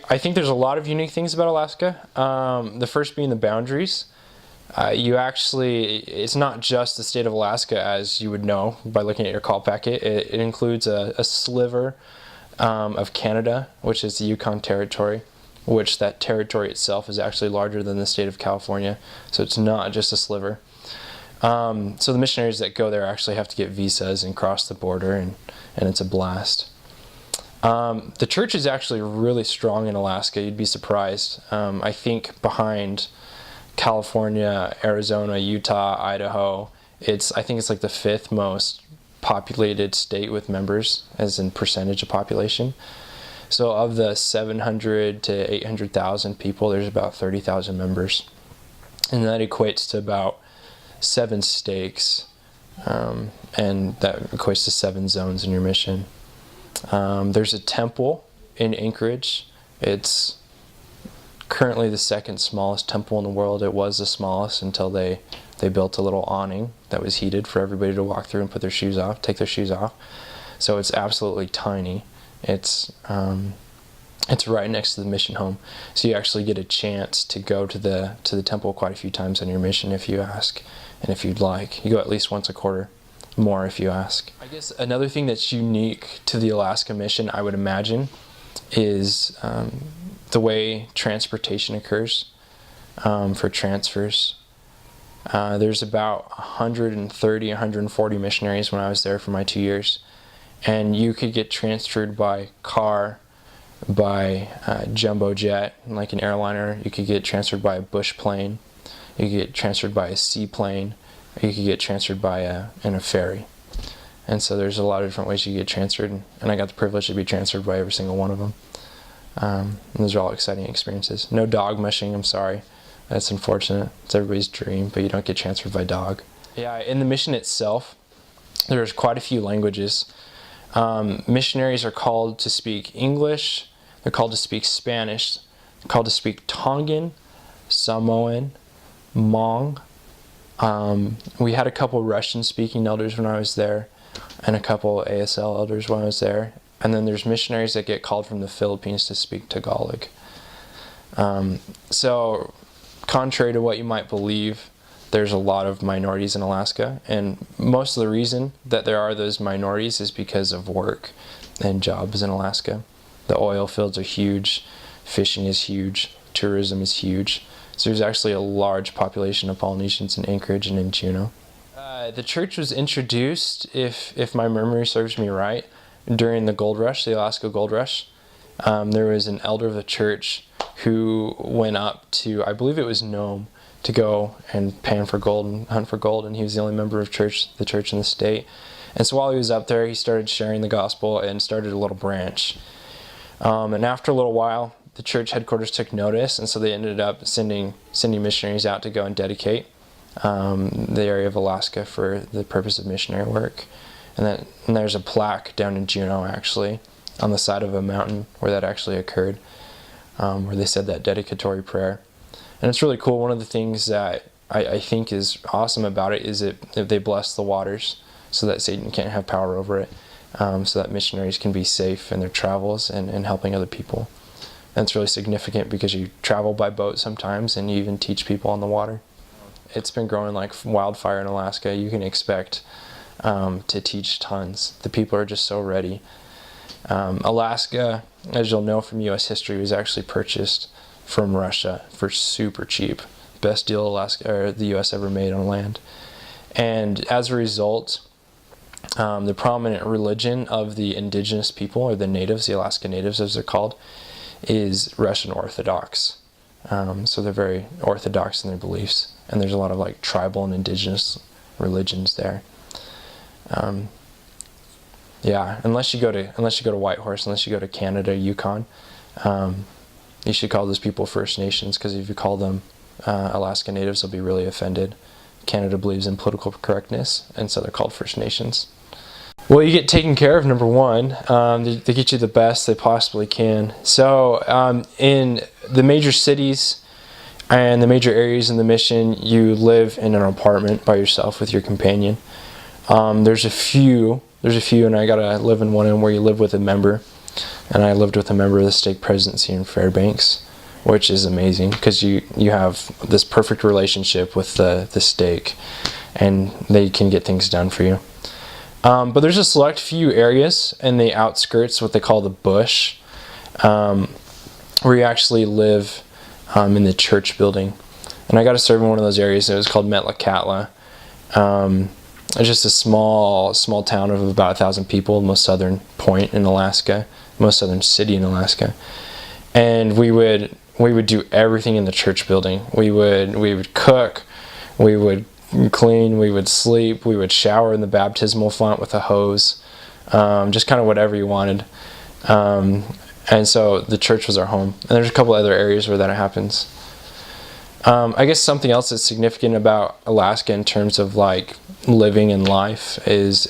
I think there's a lot of unique things about Alaska. The first being the boundaries. It's not just the state of Alaska, as you would know by looking at your call packet. It includes a sliver of Canada, which is the Yukon Territory, which that territory itself is actually larger than the state of California. So it's not just a sliver. So the missionaries that go there actually have to get visas and cross the border, and it's a blast. The church is actually really strong in Alaska. You'd be surprised. I think behind California, Arizona, Utah, Idaho, I think it's like the 5th most populated state with members, as in percentage of population. So of the 700 to 800,000 people, there's about 30,000 members, and that equates to about 7 stakes, and that equates to 7 zones in your mission. There's a temple in Anchorage. It's currently the 2nd smallest temple in the world. It was the smallest until they built a little awning that was heated for everybody to walk through and put their shoes off, take their shoes off. So it's absolutely tiny. It's right next to the mission home, so you actually get a chance to go to the temple quite a few times on your mission if you ask, and if you'd like, you go at least once a quarter, more if you ask. I guess another thing that's unique to the Alaska mission, I would imagine, is the way transportation occurs for transfers. There's about 130, 140 missionaries when I was there for my 2 years, and you could get transferred by car, by jumbo jet, like an airliner. You could get transferred by a bush plane. You could get transferred by a seaplane. Or you could get transferred by in a ferry. And so there's a lot of different ways you get transferred, and I got the privilege to be transferred by every single one of them. And those are all exciting experiences. No dog mushing, I'm sorry. That's unfortunate. It's everybody's dream, but you don't get transferred by dog. Yeah, in the mission itself, there's quite a few languages. Missionaries are called to speak English, they're called to speak Spanish, they're called to speak Tongan, Samoan, Hmong. We had a couple Russian-speaking elders when I was there, and a couple ASL elders when I was there. And then there's missionaries that get called from the Philippines to speak Tagalog. So, contrary to what you might believe, there's a lot of minorities in Alaska, and most of the reason that there are those minorities is because of work and jobs in Alaska. The oil fields are huge, fishing is huge, tourism is huge. So there's actually a large population of Polynesians in Anchorage and in Juneau. The church was introduced, if my memory serves me right, during the gold rush, the Alaska gold rush. There was an elder of the church who went up to, I believe it was Nome, to go and pan for gold and hunt for gold, and he was the only member of the church in the state. And so while he was up there, he started sharing the gospel and started a little branch. And after a little while, the church headquarters took notice, and so they ended up sending missionaries out to go and dedicate the area of Alaska for the purpose of missionary work. And there's a plaque down in Juneau, actually, on the side of a mountain where that actually occurred, where they said that dedicatory prayer. And it's really cool. One of the things that I think is awesome about it is that they bless the waters so that Satan can't have power over it, so that missionaries can be safe in their travels and helping other people. And it's really significant because you travel by boat sometimes, and you even teach people on the water. It's been growing like wildfire in Alaska. You can expect to teach tons. The people are just so ready. Alaska, as you'll know from U.S. history, was actually purchased from Russia for super cheap. Best deal the U.S. ever made on land. And as a result, the prominent religion of the indigenous people, or the natives, the Alaska Natives as they're called, is Russian Orthodox. So they're very orthodox in their beliefs, and there's a lot of like tribal and indigenous religions there. Yeah, unless you go to Whitehorse, unless you go to Canada, Yukon, you should call those people First Nations, because if you call them Alaska Natives, they'll be really offended. Canada believes in political correctness, and so they're called First Nations. Well, you get taken care of, number one. They get you the best they possibly can. So in the major cities and the major areas in the mission, you live in an apartment by yourself with your companion. There's a few, and I gotta live in one where you live with a member. and I lived with a member of the stake presidency in Fairbanks, which is amazing because you have this perfect relationship with the stake, and they can get things done for you. But there's a select few areas in the outskirts, what they call the bush, where you actually live in the church building. And I got to serve in one of those areas. It was called Metlakatla. It's just a small town of about 1,000 people, the most southern point in Alaska, most southern city in Alaska. And we would do everything in the church building. We would cook, we would clean, we would sleep, we would shower in the baptismal font with a hose, just kind of whatever you wanted. And so the church was our home. And there's a couple other areas where that happens. I guess something else that's significant about Alaska in terms of like living in life is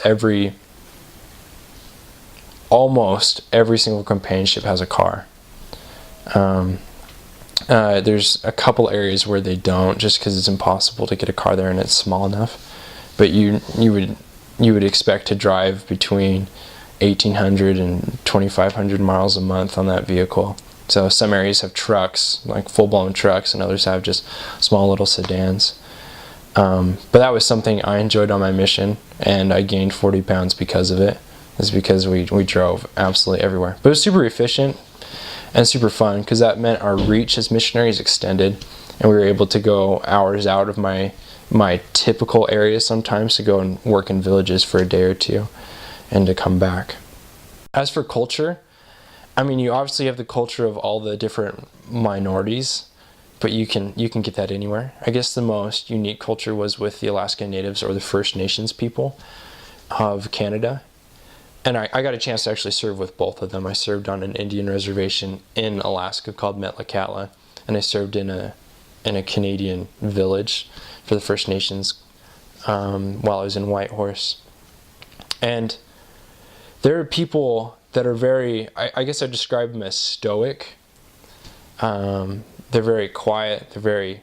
almost every single companionship has a car. There's a couple areas where they don't, just because it's impossible to get a car there and it's small enough. But you would expect to drive between 1,800 and 2,500 miles a month on that vehicle. So some areas have trucks, like full-blown trucks, and others have just small little sedans. But that was something I enjoyed on my mission, and I gained 40 pounds because of it. It's because we drove absolutely everywhere. But it was super efficient and super fun, because that meant our reach as missionaries extended, and we were able to go hours out of my typical area sometimes to go and work in villages for a day or two and to come back. As for culture, I mean, you obviously have the culture of all the different minorities, but you can get that anywhere. I guess the most unique culture was with the Alaska Natives, or the First Nations people of Canada. And I got a chance to actually serve with both of them. I served on an Indian reservation in Alaska called Metlakatla, and I served in a Canadian village for the First Nations while I was in Whitehorse. And there are people that are very, I guess I'd describe them as stoic. They're very quiet, they're very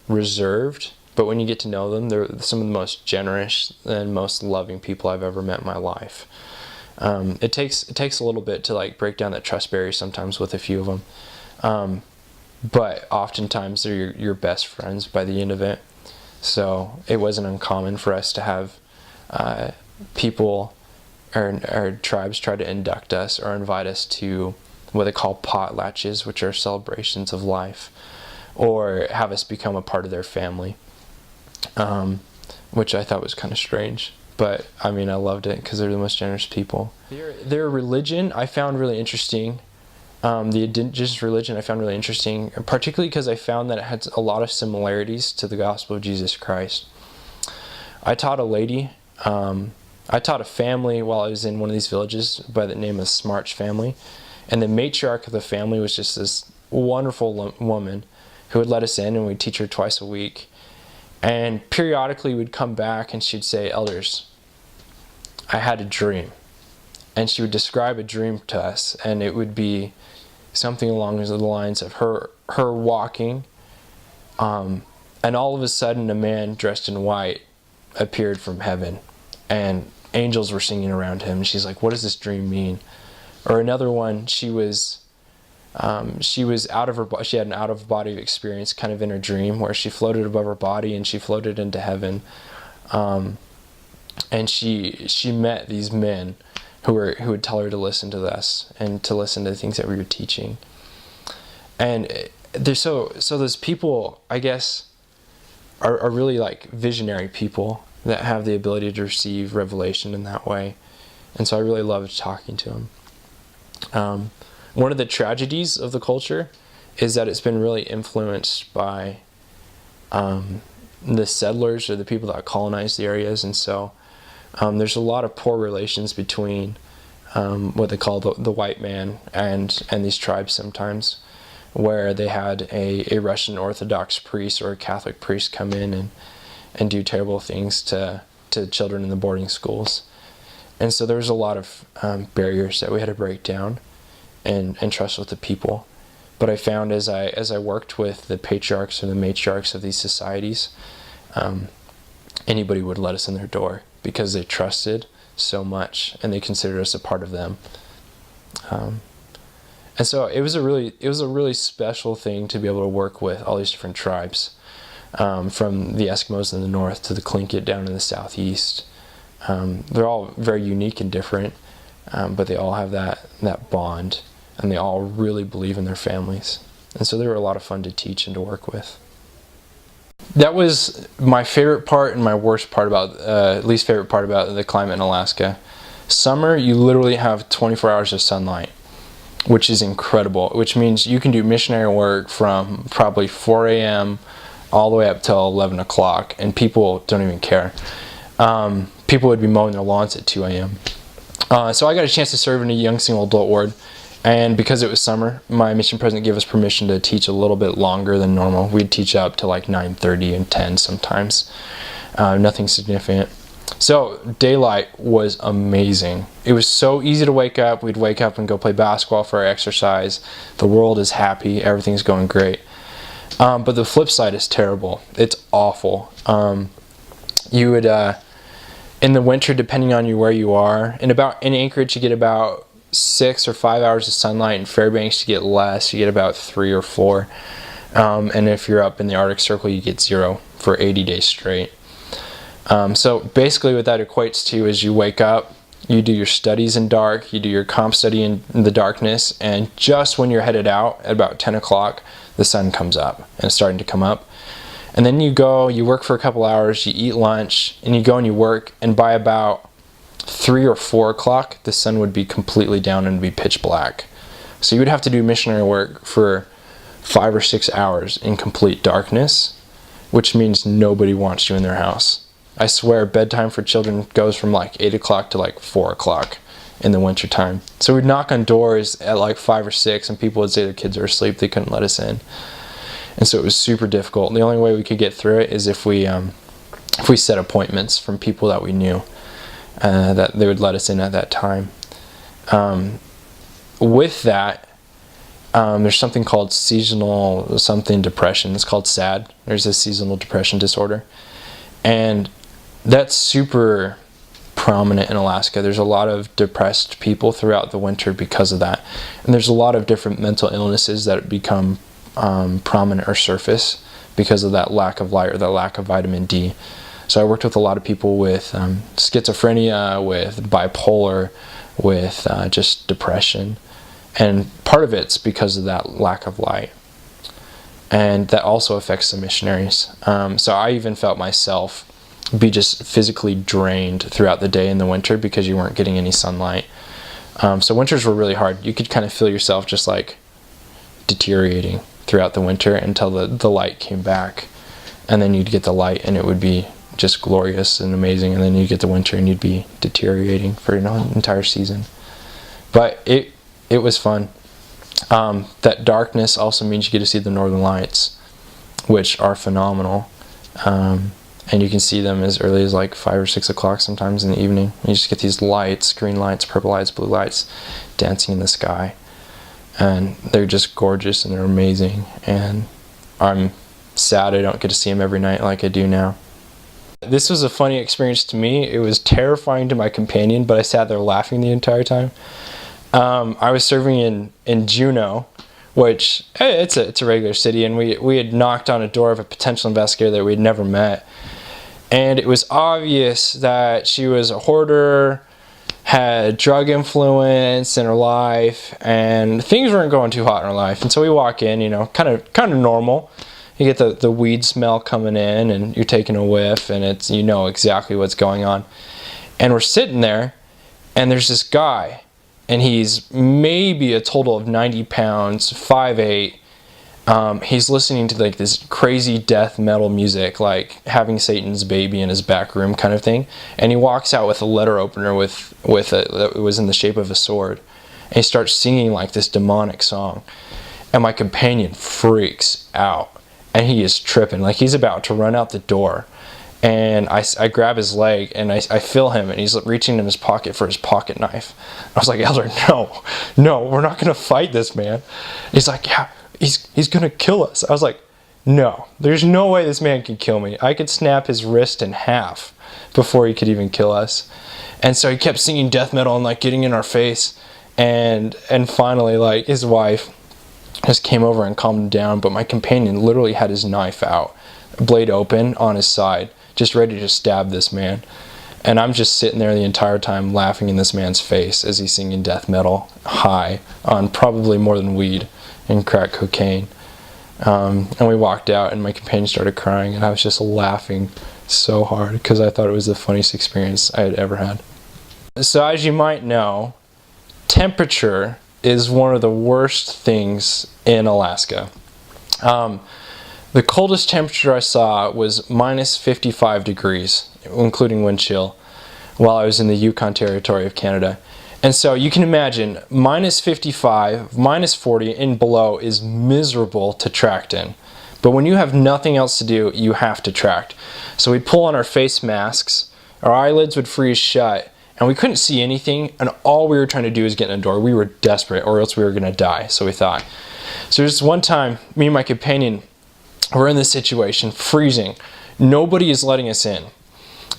reserved, but when you get to know them, they're some of the most generous and most loving people I've ever met in my life. It takes a little bit to like break down that trust barrier sometimes with a few of them, but oftentimes they're your best friends by the end of it. So it wasn't uncommon for us to have people, our tribes, try to induct us or invite us to what they call potlatches, which are celebrations of life, or have us become a part of their family, which I thought was kind of strange. But I mean, I loved it because they're the most generous people. Their religion I found really interesting. The indigenous religion I found really interesting, particularly because I found that it had a lot of similarities to the gospel of Jesus Christ. I taught a family while I was in one of these villages by the name of Smart's family, and the matriarch of the family was just this wonderful woman who would let us in, and we'd teach her twice a week. And periodically we'd come back and she'd say, "Elders, I had a dream." And she would describe a dream to us, and it would be something along the lines of her walking, and all of a sudden a man dressed in white appeared from heaven, and angels were singing around him. And she's like, "What does this dream mean?" Or another one, she was out of her, she had an out of body experience kind of in her dream, where she floated above her body and she floated into heaven, and she met these men who would tell her to listen to us and to listen to the things that we were teaching. And there's so those people, I guess, are really like visionary people that have the ability to receive revelation in that way. And so I really loved talking to them. One of the tragedies of the culture is that it's been really influenced by the settlers, or the people that colonized the areas. And so there's a lot of poor relations between what they call the white man and these tribes sometimes, where they had a Russian Orthodox priest or a Catholic priest come in and do terrible things to children in the boarding schools. And so there was a lot of barriers that we had to break down and trust with the people. But I found as I worked with the patriarchs or the matriarchs of these societies, anybody would let us in their door because they trusted so much and they considered us a part of them. And so it was a really special thing to be able to work with all these different tribes, from the Eskimos in the north to the Tlingit down in the southeast. They're all very unique and different, but they all have that bond, and they all really believe in their families. And so they were a lot of fun to teach and to work with. That was my favorite part and my worst part about, least favorite part about the climate in Alaska. Summer, you literally have 24 hours of sunlight, which is incredible, which means you can do missionary work from probably 4 a.m. all the way up till 11 o'clock, and people don't even care. People would be mowing their lawns at 2 a.m. So I got a chance to serve in a young single adult ward, and because it was summer, my mission president gave us permission to teach a little bit longer than normal. We'd teach up to like 9:30 and 10 sometimes. Nothing significant. So daylight was amazing. It was so easy to wake up. We'd wake up and go play basketball for our exercise. The world is happy. Everything's going great. But the flip side is terrible. It's awful. You would, in the winter, depending on where you are, in Anchorage you get about 6 or 5 hours of sunlight. In Fairbanks you get less. You get about 3 or 4. And if you're up in the Arctic Circle, you get 0 for 80 days straight. So basically what that equates to is you wake up, you do your studies in dark, you do your comp study in the darkness, and just when you're headed out at about 10 o'clock, the sun comes up and it's starting to come up. And then you go, you work for a couple hours, you eat lunch, and you go and you work, and by about 3 or 4 o'clock, the sun would be completely down and be pitch black. So you would have to do missionary work for 5 or 6 hours in complete darkness, which means nobody wants you in their house. I swear bedtime for children goes from like 8 o'clock to like 4 o'clock in the winter time. So we'd knock on doors at like 5 or 6 and people would say their kids are asleep, they couldn't let us in. And so it was super difficult. And the only way we could get through it is if we set appointments from people that we knew, that they would let us in at that time. With that, there's something called seasonal something depression. It's called SAD. There's a seasonal depression disorder. And that's super prominent in Alaska. There's a lot of depressed people throughout the winter because of that. And there's a lot of different mental illnesses that become prominent or surface because of that lack of light or that lack of vitamin D. So I worked with a lot of people with schizophrenia, with bipolar, with just depression. And part of it's because of that lack of light. And that also affects the missionaries. So I even felt myself be just physically drained throughout the day in the winter because you weren't getting any sunlight. So winters were really hard. You could kind of feel yourself just like deteriorating throughout the winter until the light came back. And then you'd get the light and it would be just glorious and amazing. And then you'd get the winter and you'd be deteriorating for an entire season. But it was fun. That darkness also means you get to see the northern lights, which are phenomenal. And you can see them as early as like 5 or 6 o'clock sometimes in the evening. You just get these lights, green lights, purple lights, blue lights, dancing in the sky. And they're just gorgeous and they're amazing. And I'm sad I don't get to see them every night like I do now. This was a funny experience to me. It was terrifying to my companion, but I sat there laughing the entire time. I was serving in Juneau, which it's a regular city, and we had knocked on a door of a potential investigator that we'd never met, and it was obvious that she was a hoarder, had drug influence in her life, and things weren't going too hot in her life. And so we walk in, kind of normal. You get the weed smell coming in, and you're taking a whiff, and it's exactly what's going on. And we're sitting there, and there's this guy. And he's maybe a total of 90 pounds, 5'8". He's listening to like this crazy death metal music, like Having Satan's Baby in his back room kind of thing. And he walks out with a letter opener that was in the shape of a sword. And he starts singing like this demonic song. And my companion freaks out. And he is tripping, like he's about to run out the door. And I grab his leg and I feel him, and he's reaching in his pocket for his pocket knife. I was like, Elder, no, we're not gonna fight this man. He's like, yeah, he's gonna kill us. I was like, no, there's no way this man can kill me. I could snap his wrist in half before he could even kill us. And so he kept singing death metal and like getting in our face. And finally, like, his wife just came over and calmed him down, but my companion literally had his knife out, blade open on his side, just ready to stab this man. And I'm just sitting there the entire time laughing in this man's face as he's singing death metal, high on probably more than weed and crack cocaine. And we walked out, and my companion started crying, and I was just laughing so hard because I thought it was the funniest experience I had ever had. So as you might know, temperature is one of the worst things in Alaska. The coldest temperature I saw was minus 55 degrees, including wind chill, while I was in the Yukon Territory of Canada. And so you can imagine, minus 55, minus 40 and below is miserable to tract in. But when you have nothing else to do, you have to tract. So we'd pull on our face masks, our eyelids would freeze shut, and we couldn't see anything, and all we were trying to do was get in a door. We were desperate, or else we were going to die, so we thought. So there's one time, me and my companion were in this situation, freezing. Nobody is letting us in.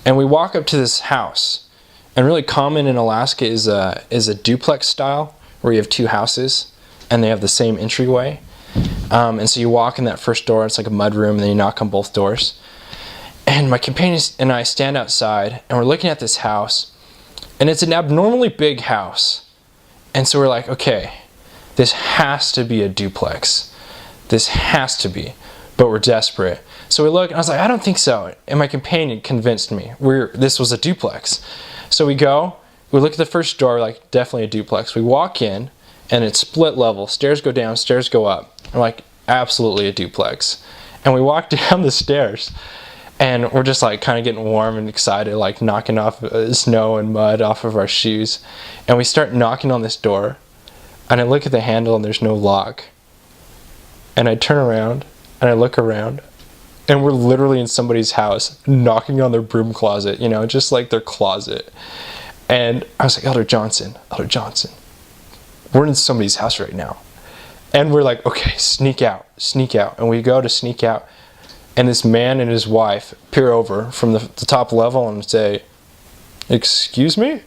And we walk up to this house. And really common in Alaska is a duplex style, where you have two houses, and they have the same entryway. And so you walk in that first door, it's like a mud room, and then you knock on both doors. And my companion and I stand outside, and we're looking at this house, and it's an abnormally big house. And so we're like, okay, this has to be a duplex. This has to be. But we're desperate. So we look, and I was like, I don't think so. And my companion convinced me this was a duplex. So we look at the first door, like, definitely a duplex. We walk in, and it's split level. Stairs go down, stairs go up. I'm like, absolutely a duplex. And we walk down the stairs, and we're just like kind of getting warm and excited, like knocking off snow and mud off of our shoes. And we start knocking on this door, and I look at the handle, and there's no lock. And I turn around, and I look around, and we're literally in somebody's house knocking on their broom closet, just like their closet. And I was like, Elder Johnson, we're in somebody's house right now. And we're like, okay, sneak out. And we go to sneak out, and this man and his wife peer over from the top level and say, excuse me?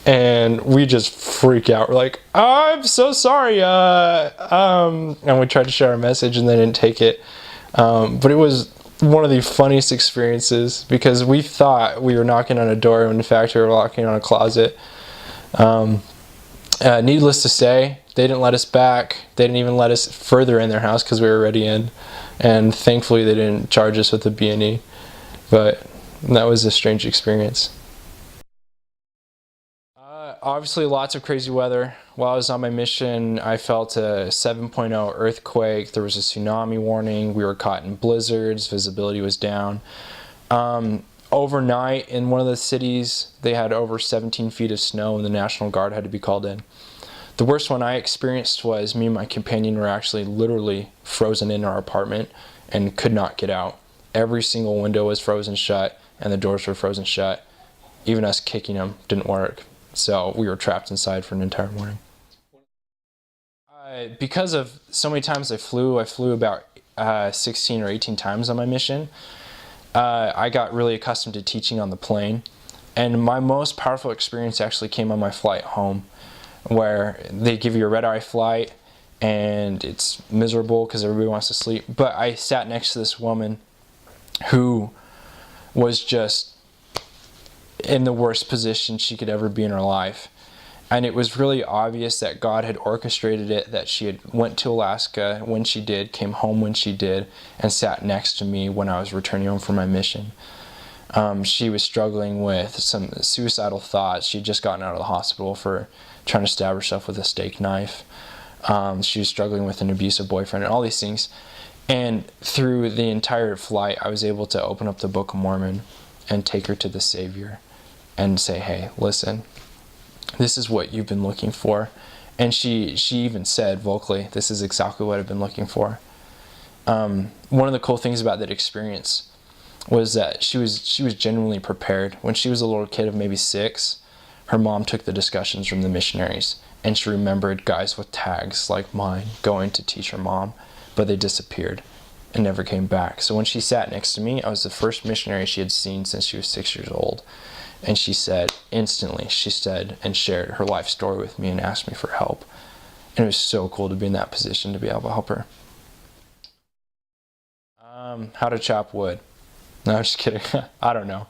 And we just freak out. We're like, oh, I'm so sorry. And we tried to share our message, and they didn't take it. But it was one of the funniest experiences because we thought we were knocking on a door when in fact we were knocking on a closet. Needless to say, they didn't let us back. They didn't even let us further in their house because we were already in. And thankfully they didn't charge us with a B&E. But that was a strange experience. Obviously lots of crazy weather. While I was on my mission, I felt a 7.0 earthquake. There was a tsunami warning. We were caught in blizzards. Visibility was down. Overnight in one of the cities, they had over 17 feet of snow, and the National Guard had to be called in. The worst one I experienced was me and my companion were actually literally frozen in our apartment and could not get out. Every single window was frozen shut, and the doors were frozen shut. Even us kicking them didn't work. So we were trapped inside for an entire morning. Because of so many times I flew about 16 or 18 times on my mission. I got really accustomed to teaching on the plane. And my most powerful experience actually came on my flight home, where they give you a red-eye flight, and it's miserable because everybody wants to sleep. But I sat next to this woman who was just in the worst position she could ever be in her life. And it was really obvious that God had orchestrated it, that she had went to Alaska when she did, came home when she did, and sat next to me when I was returning home from my mission. She was struggling with some suicidal thoughts. She'd just gotten out of the hospital for trying to stab herself with a steak knife. She was struggling with an abusive boyfriend and all these things. And through the entire flight, I was able to open up the Book of Mormon and take her to the Savior and say, hey, listen, this is what you've been looking for. And she even said vocally, this is exactly what I've been looking for. One of the cool things about that experience was that she was genuinely prepared. When she was a little kid of maybe 6, her mom took the discussions from the missionaries, and she remembered guys with tags like mine going to teach her mom, but they disappeared and never came back. So when she sat next to me, I was the first missionary she had seen since she was 6 years old. And she said, instantly, she said and shared her life story with me and asked me for help. And it was so cool to be in that position to be able to help her. How to chop wood. No, I'm just kidding. I don't know.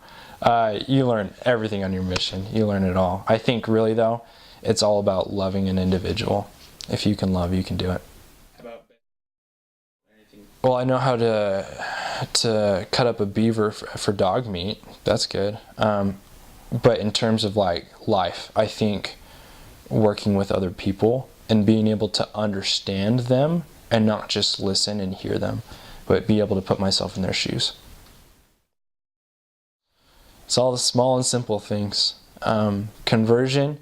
You learn everything on your mission. You learn it all. I think really though, it's all about loving an individual. If you can love, you can do it. Well, I know how to cut up a beaver for dog meat. That's good. But in terms of like life, I think working with other people and being able to understand them and not just listen and hear them, but be able to put myself in their shoes. It's all the small and simple things. Conversion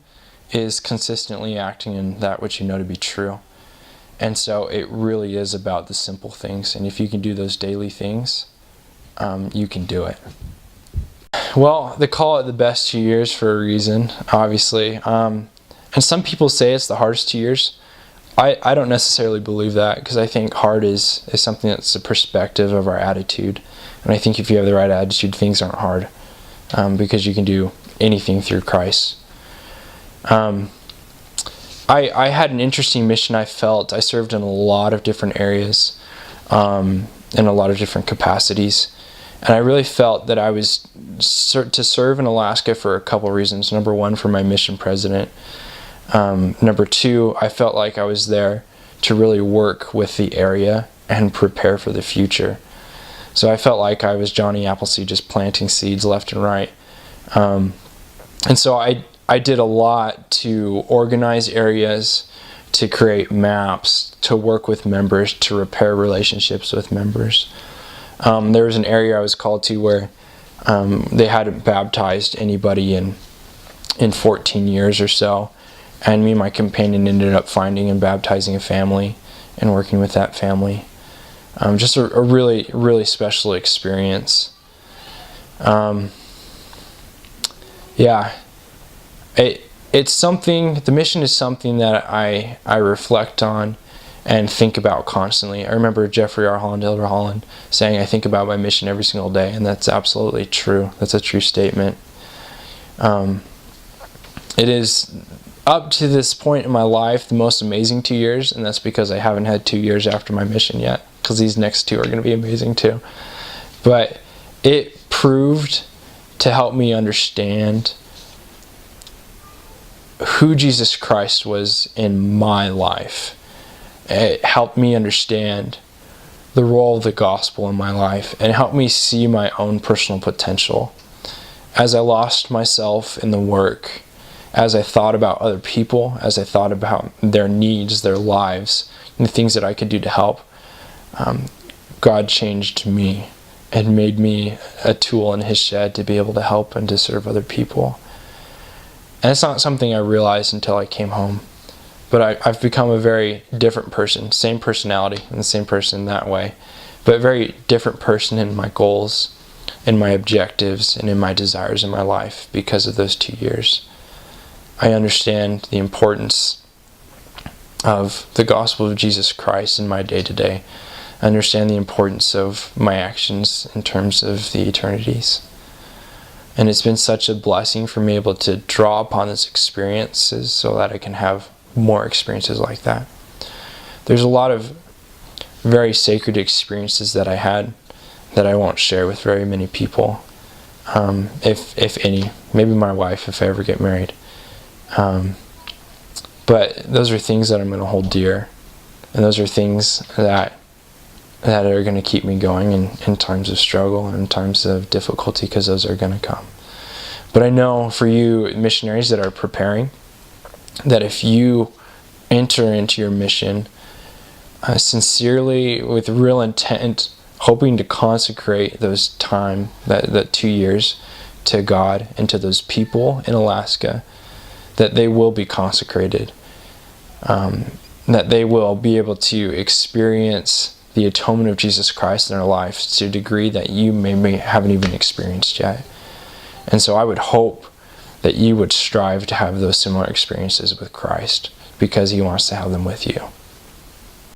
is consistently acting in that which you know to be true. And so it really is about the simple things. And if you can do those daily things, you can do it. Well, they call it the best 2 years for a reason, obviously. And some people say it's the hardest 2 years. I don't necessarily believe that, because I think hard is something that's a perspective of our attitude. And I think if you have the right attitude, things aren't hard, because you can do anything through Christ. I had an interesting mission. I served in a lot of different areas, in a lot of different capacities. And I really felt that I was to serve in Alaska for a couple reasons. Number one, for my mission president. Number two, I felt like I was there to really work with the area and prepare for the future. So I felt like I was Johnny Appleseed, just planting seeds left and right. And so I did a lot to organize areas, to create maps, to work with members, to repair relationships with members. There was an area I was called to where they hadn't baptized anybody in 14 years or so. And me and my companion ended up finding and baptizing a family and working with that family. Just a really, really special experience. It's something, the mission is something that I reflect on and think about constantly. I remember Jeffrey R. Holland, Elder Holland, saying, I think about my mission every single day, and that's absolutely true. That's a true statement. It is, up to this point in my life, the most amazing 2 years, and that's because I haven't had 2 years after my mission yet, because these next two are going to be amazing too. But it proved to help me understand who Jesus Christ was in my life. It helped me understand the role of the gospel in my life, and helped me see my own personal potential. As I lost myself in the work, as I thought about other people, as I thought about their needs, their lives, and the things that I could do to help, God changed me and made me a tool in His shed to be able to help and to serve other people. And it's not something I realized until I came home. But I've become a very different person, same personality and the same person in that way, but a very different person in my goals, in my objectives, and in my desires in my life because of those 2 years. I understand the importance of the gospel of Jesus Christ in my day-to-day. I understand the importance of my actions in terms of the eternities. And it's been such a blessing for me able to draw upon those experiences so that I can have more experiences like that. There's a lot of very sacred experiences that I had that I won't share with very many people, if any. Maybe my wife if I ever get married. But those are things that I'm going to hold dear, and those are things that are going to keep me going in times of struggle and in times of difficulty, because those are going to come. But I know for you missionaries that are preparing, that if you enter into your mission sincerely, with real intent, hoping to consecrate those time, that 2 years, to God and to those people in Alaska, that they will be consecrated, that they will be able to experience the atonement of Jesus Christ in their lives to a degree that you may haven't even experienced yet. And so I would hope that you would strive to have those similar experiences with Christ, because He wants to have them with you.